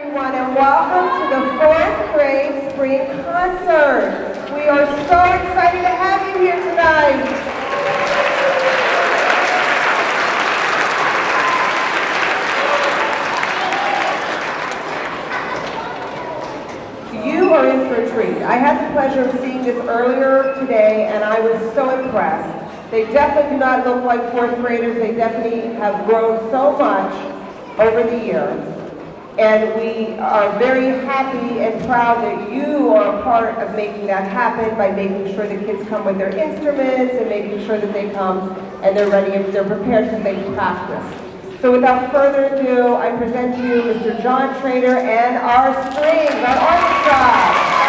everyone, and welcome to the 4th grade spring concert. We are so excited to have you here tonight. You are in for a treat. I had the pleasure of seeing this earlier today, and I was so impressed. They definitely do not look like 4th graders. They definitely have grown so much over the years. And we are very happy and proud that you are a part of making that happen by making sure the kids come with their instruments and making sure that they come and they're ready and they're prepared because they practice. So without further ado, I present to you Mr. John Trader and our strings, our orchestra.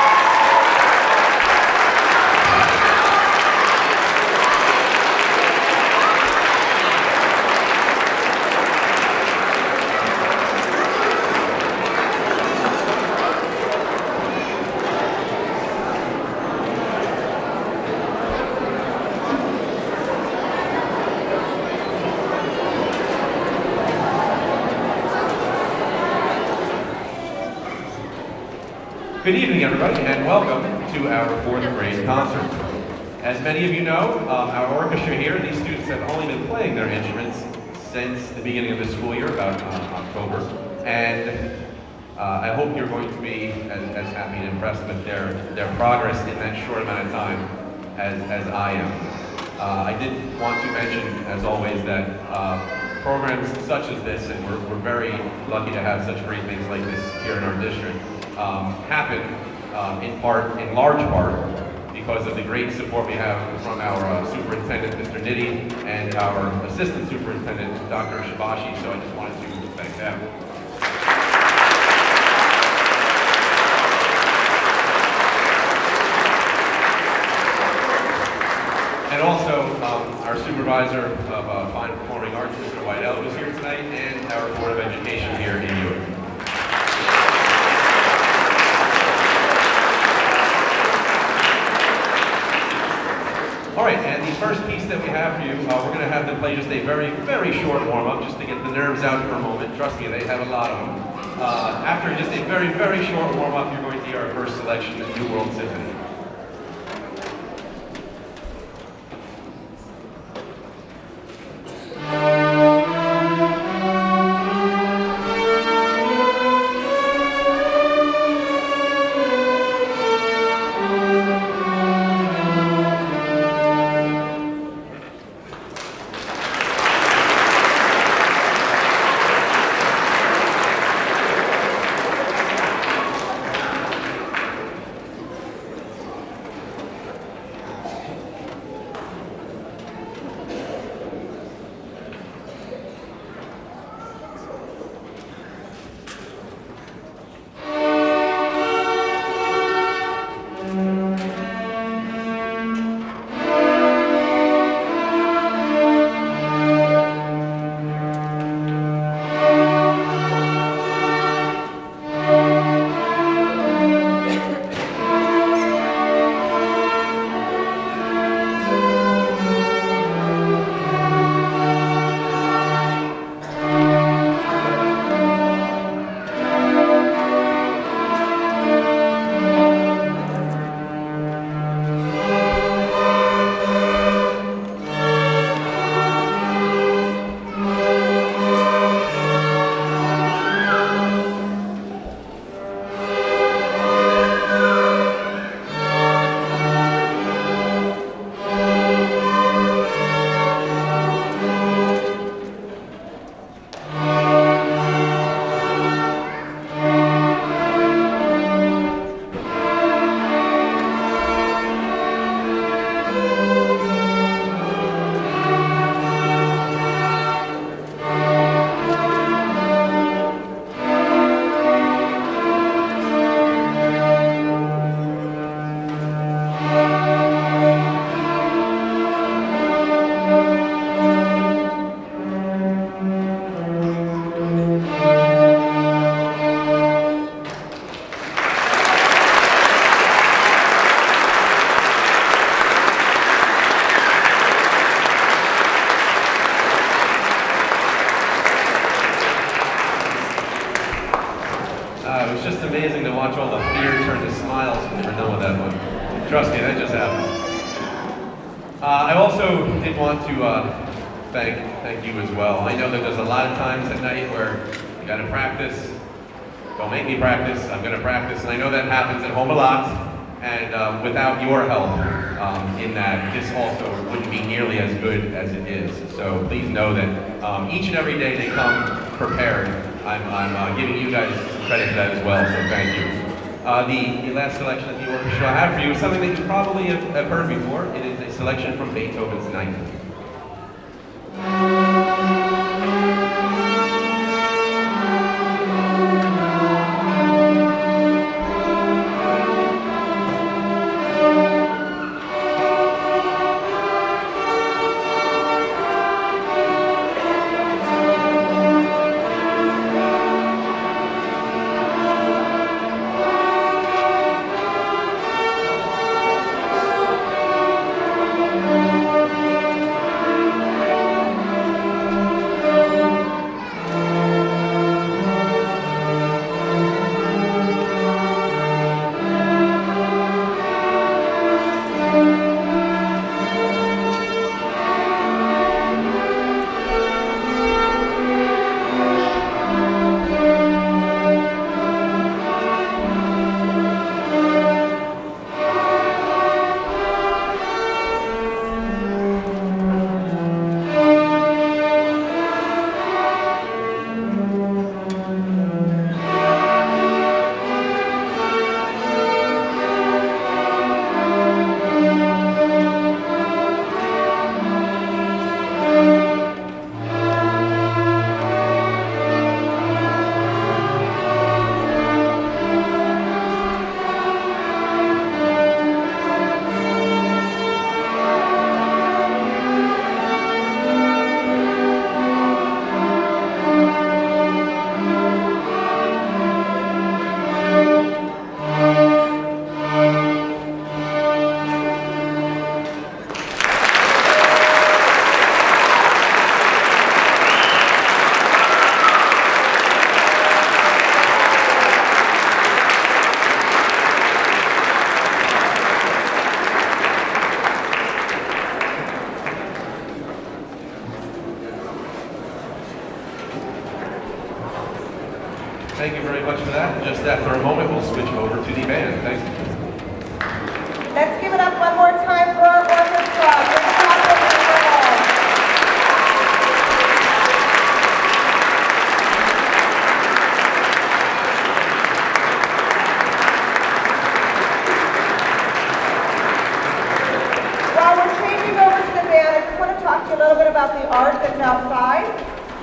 Good evening, everybody, and welcome to our 4th grade concert. As many of you know, our orchestra here, these students have only been playing their instruments since the beginning of the school year, about October, and I hope you're going to be as happy and impressed with their progress in that short amount of time as I am. I did want to mention, as always, that programs such as this, and we're very lucky to have such great things like this here in our district, happen in large part, because of the great support we have from our superintendent, Mr. Nitty, and our assistant superintendent, Dr. Shibashi. So I just wanted to thank them. And also our supervisor of fine performing arts, Mr. Whitell, who's here tonight, and our Board of Education here in New York. All right, and the first piece that we have for you, we're going to have them play just a very, very short warm-up, just to get the nerves out for a moment. Trust me, they have a lot of them. After just a very, very short warm-up, you're going to hear our first selection, the New World Symphony. Trust me, that just happened. I also did want to thank you as well. I know that there's a lot of times at night where you gotta practice. Don't make me practice, I'm gonna practice. And I know that happens at home a lot. And without your help in that, this also wouldn't be nearly as good as it is. So please know that each and every day they come prepared. I'm giving you guys some credit for that as well, so thank you. The last selection that the orchestra I have for you is something that you probably have heard before. It is a selection from Beethoven's Ninth. Thank you very much for that. Just after a moment, we'll switch over to the band. Thank you. Let's give it up one more time for our orchestra. Good job, orchestra. While we're changing over to the band, I just want to talk to you a little bit about the art that's outside.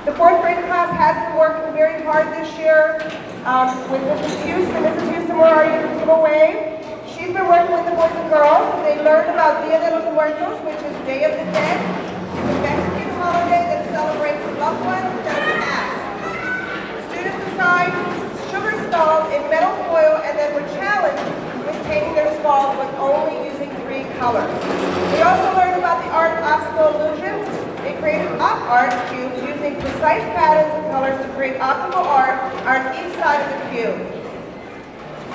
The fourth grade class has been working very hard this year with Mrs. Houston. Mrs. Houston, where are you? Give a wave. She's been working with the boys and girls. They learned about Dia de los Muertos, which is Day of the Dead. It's a Mexican holiday that celebrates loved ones that have passed. Students assigned sugar skulls in metal foil and then were challenged with painting their skulls with only using 3 colors. They also learned about the art of optical illusions. They created op art cubes using precise patterns and colors to create optical art on each side of the cube.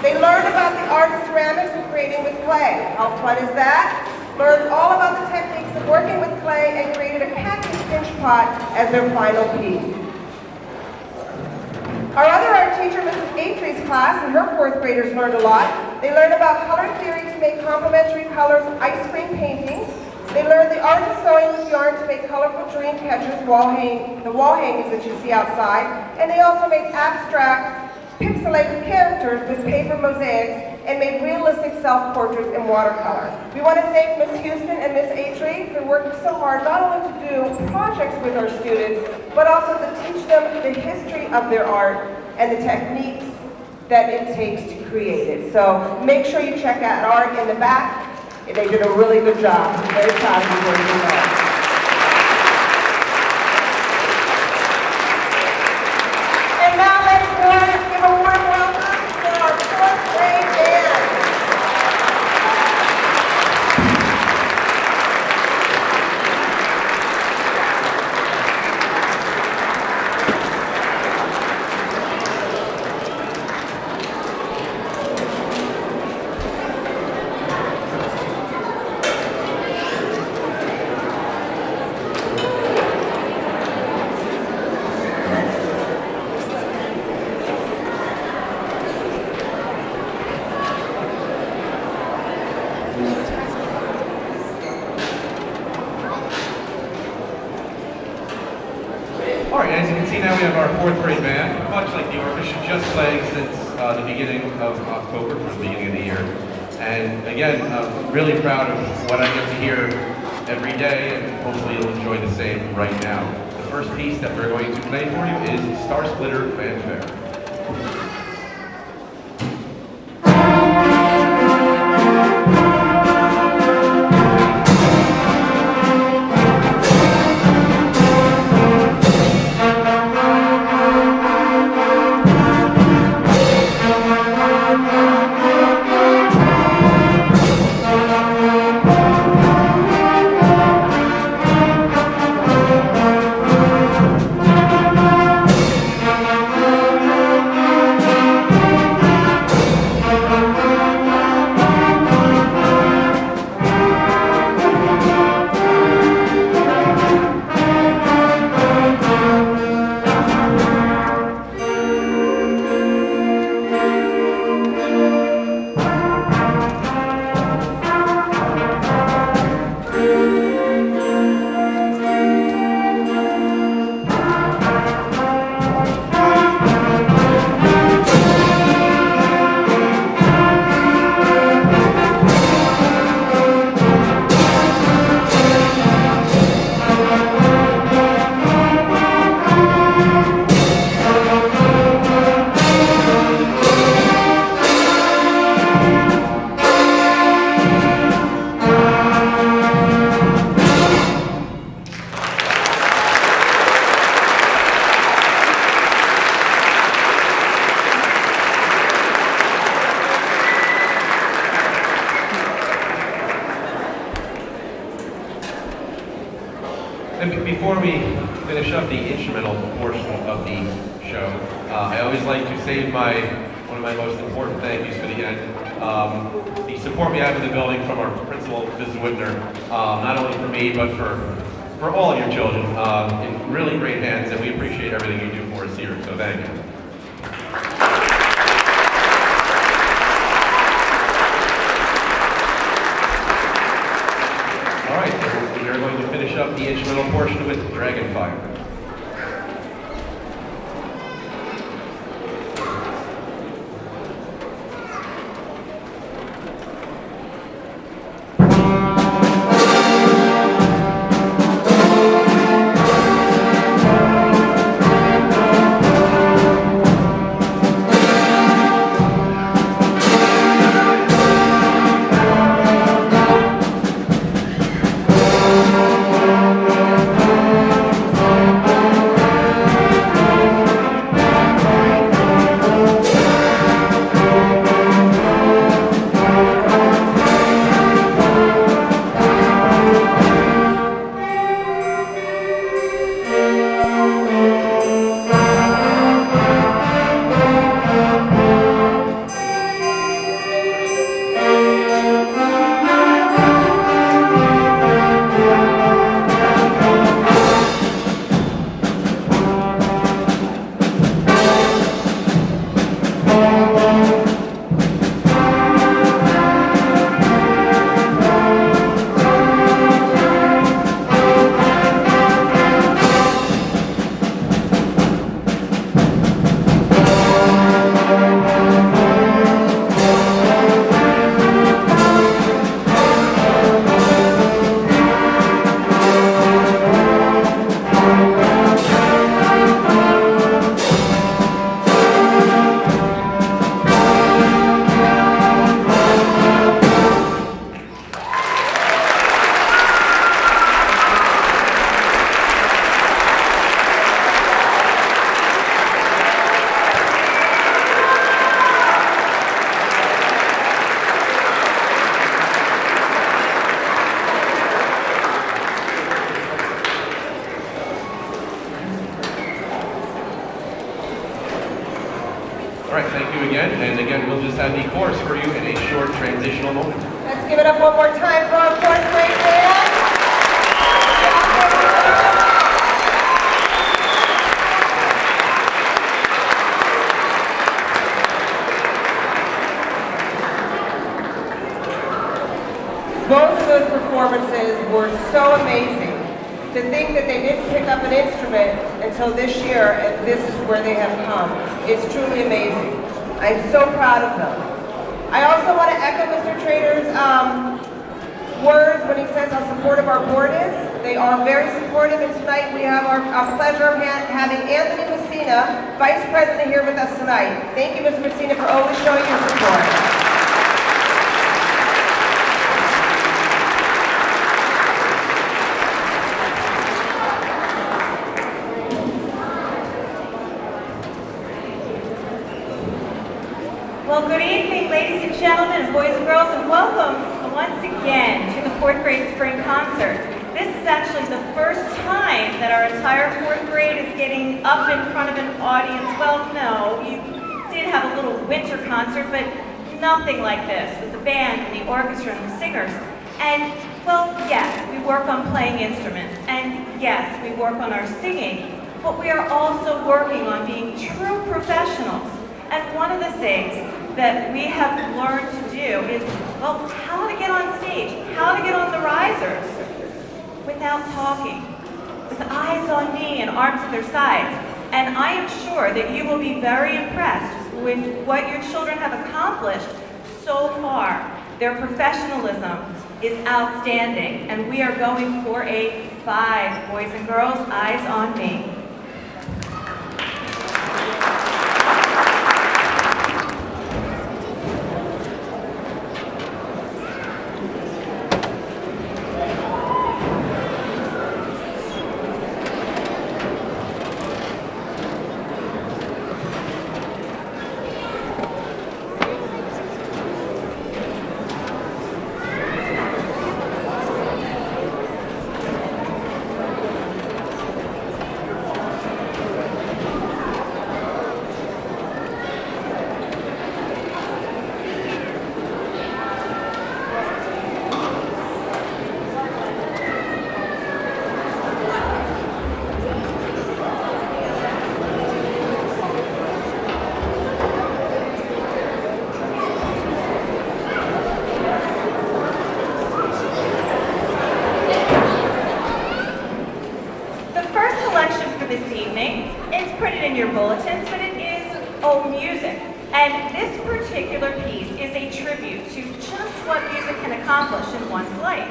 They learned about the art of ceramics and creating with clay. How fun is that? Learned all about the techniques of working with clay and created a packaged pinch pot as their final piece. Our other art teacher, Mrs. Atree's class, and her 4th graders learned a lot. They learned about color theory to make complementary colors ice cream paintings. They learned the art of sewing with yarn to make colorful dream catchers, the wall hangings that you see outside. And they also made abstract, pixelated characters with paper mosaics and made realistic self-portraits in watercolor. We want to thank Ms. Houston and Ms. Atree for working so hard not only to do projects with our students, but also to teach them the history of their art and the techniques that it takes to create it. So make sure you check out art in the back. They did a really good job. I'm very proud of you boys and girls. And now let's give a warm welcome to our 4th grade band. now we have our fourth grade band, much like the orchestra, just playing since the beginning of October, or the beginning of the year. And again, I'm really proud of what I get to hear every day, and hopefully you'll enjoy the same right now. The first piece that we're going to play for you is Star Splitter Fanfare. And before we finish up the instrumental portion of the show, I always like to save one of my most important thank yous for the end. The support we have in the building from our principal, Mrs. Whitner, not only for me, but for all of your children, in really great hands, and we appreciate everything you do for us here, so thank you. All right, we are going to finish up the instrumental portion with Dragonfire. All right, thank you again. And again, we'll just have the chorus for you in a short transitional moment. Let's give it up one more time for our fourth grade band. Both of those performances were so amazing. To think that they didn't pick up an instrument until this year, and this is where they have come. It's truly amazing. I'm so proud of them. I also want to echo Mr. Trader's words when he says how supportive our board is. They are very supportive, and tonight we have our pleasure of having Anthony Messina, Vice President, here with us tonight. Thank you, Mr. Messina, for always showing your support. Well, good evening, ladies and gentlemen, boys and girls, and welcome once again to the 4th grade spring concert. This is actually the first time that our entire 4th grade is getting up in front of an audience. Well, no, you did have a little winter concert, but nothing like this, with the band and the orchestra and the singers. And, well, yes, we work on playing instruments, and yes, we work on our singing, but we are also working on being true professionals. And one of the things that we have learned to do is, well, how to get on stage, how to get on the risers without talking, with eyes on me and arms at their sides. And I am sure that you will be very impressed with what your children have accomplished so far. Their professionalism is outstanding, and we are going for a 5, boys and girls, eyes on me. This evening. It's printed in your bulletins, but it is old music. And this particular piece is a tribute to just what music can accomplish in one's life.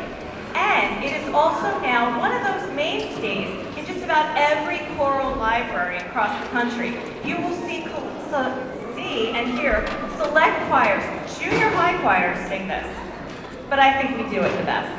And it is also now one of those mainstays in just about every choral library across the country. You will see and hear select choirs, junior high choirs sing this. But I think we do it the best.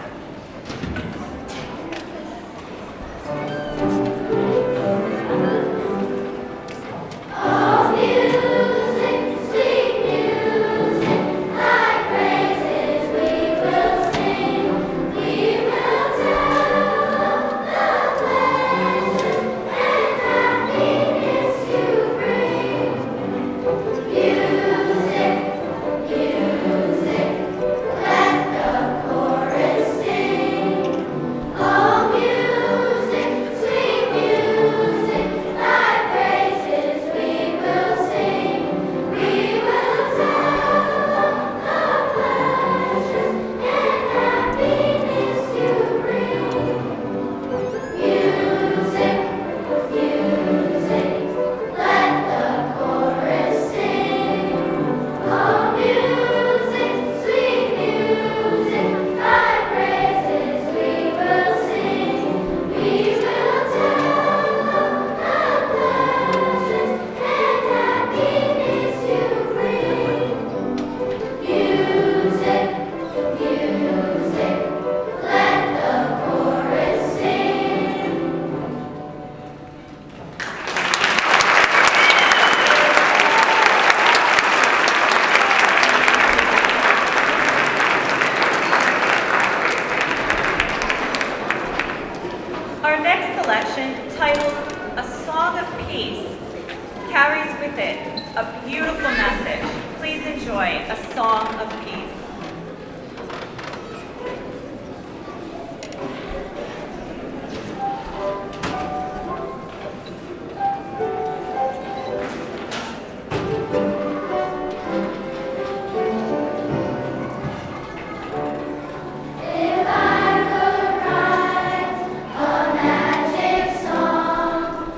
Our next selection, titled A Song of Peace, carries with it a beautiful message. Please enjoy A Song of Peace. If I could write a magic song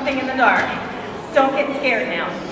something in the dark. Don't get scared now.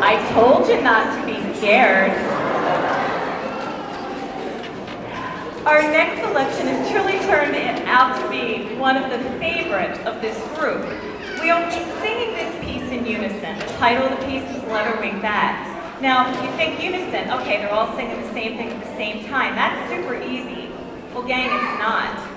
I told you not to be scared. Our next selection has truly turned out to be one of the favorites of this group. We will be singing this piece in unison. The title of the piece is Leatherwing Bat. Now, you think unison, okay, they're all singing the same thing at the same time. That's super easy. Well, gang, it's not.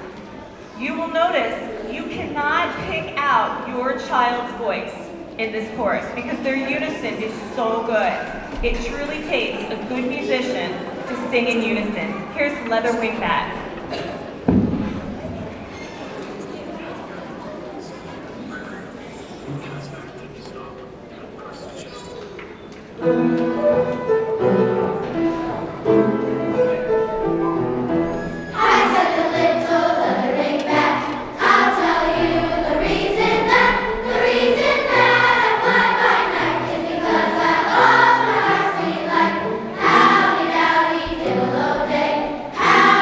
You will notice you cannot pick out your child's voice in this chorus because their unison is so good. It truly takes a good musician to sing in unison. Here's Leatherwing Bat.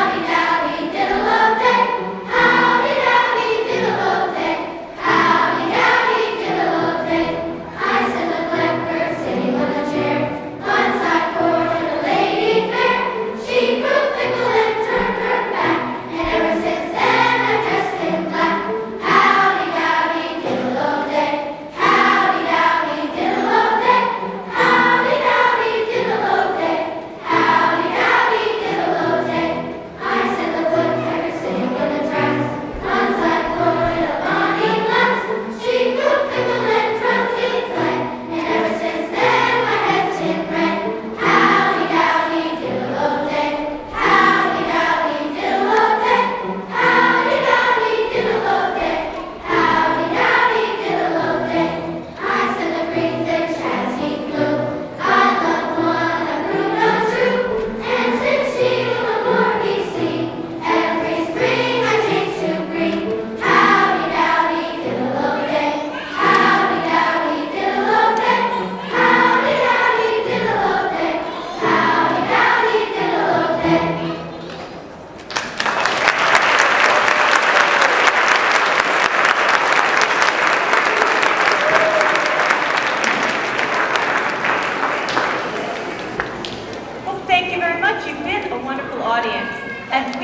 Howdy,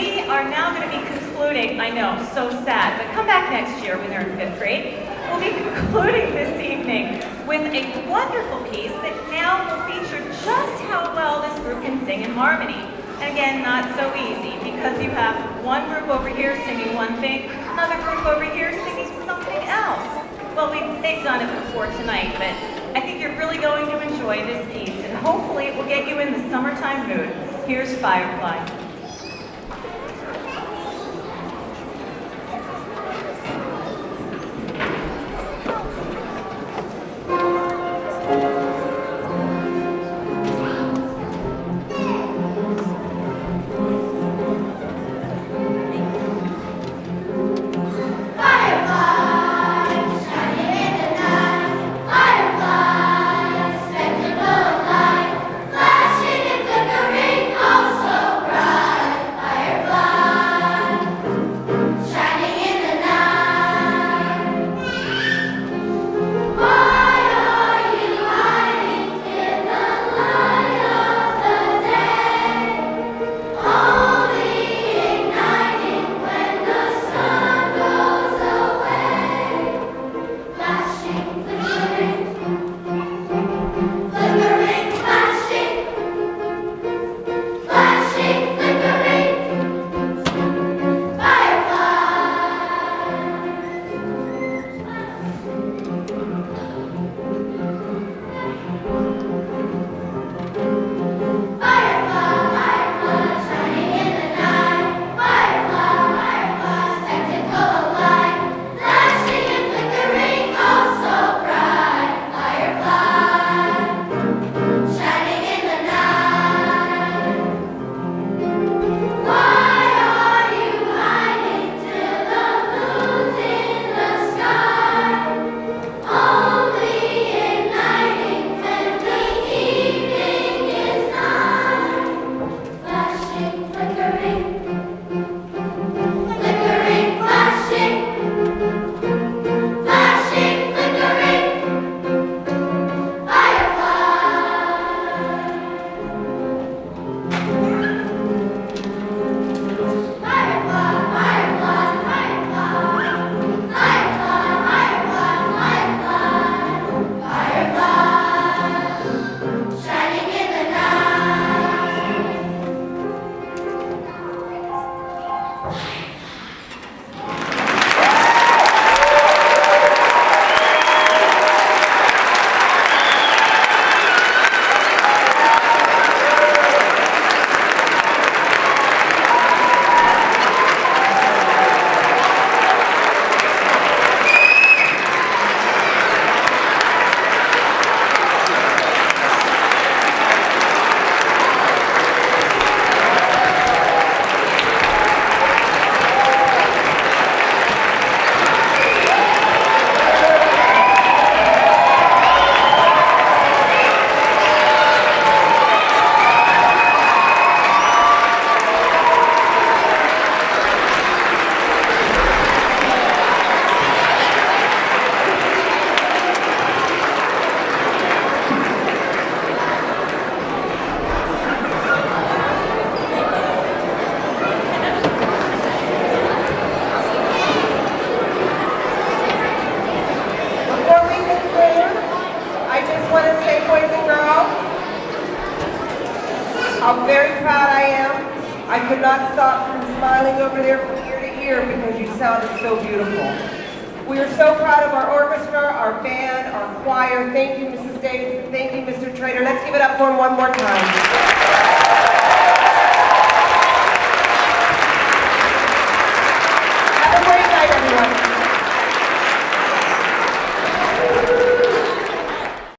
we are now going to be concluding, I know, so sad, but come back next year when they're in 5th grade. We'll be concluding this evening with a wonderful piece that now will feature just how well this group can sing in harmony. And again, not so easy, because you have one group over here singing one thing, another group over here singing something else. Well, they've done it before tonight, but I think you're really going to enjoy this piece, and hopefully it will get you in the summertime mood. Here's Firefly. how very proud I am. I could not stop from smiling over there from ear to ear because you sounded so beautiful. We are so proud of our orchestra, our band, our choir. Thank you, Mrs. Davidson. Thank you, Mr. Trader. Let's give it up for him one more time.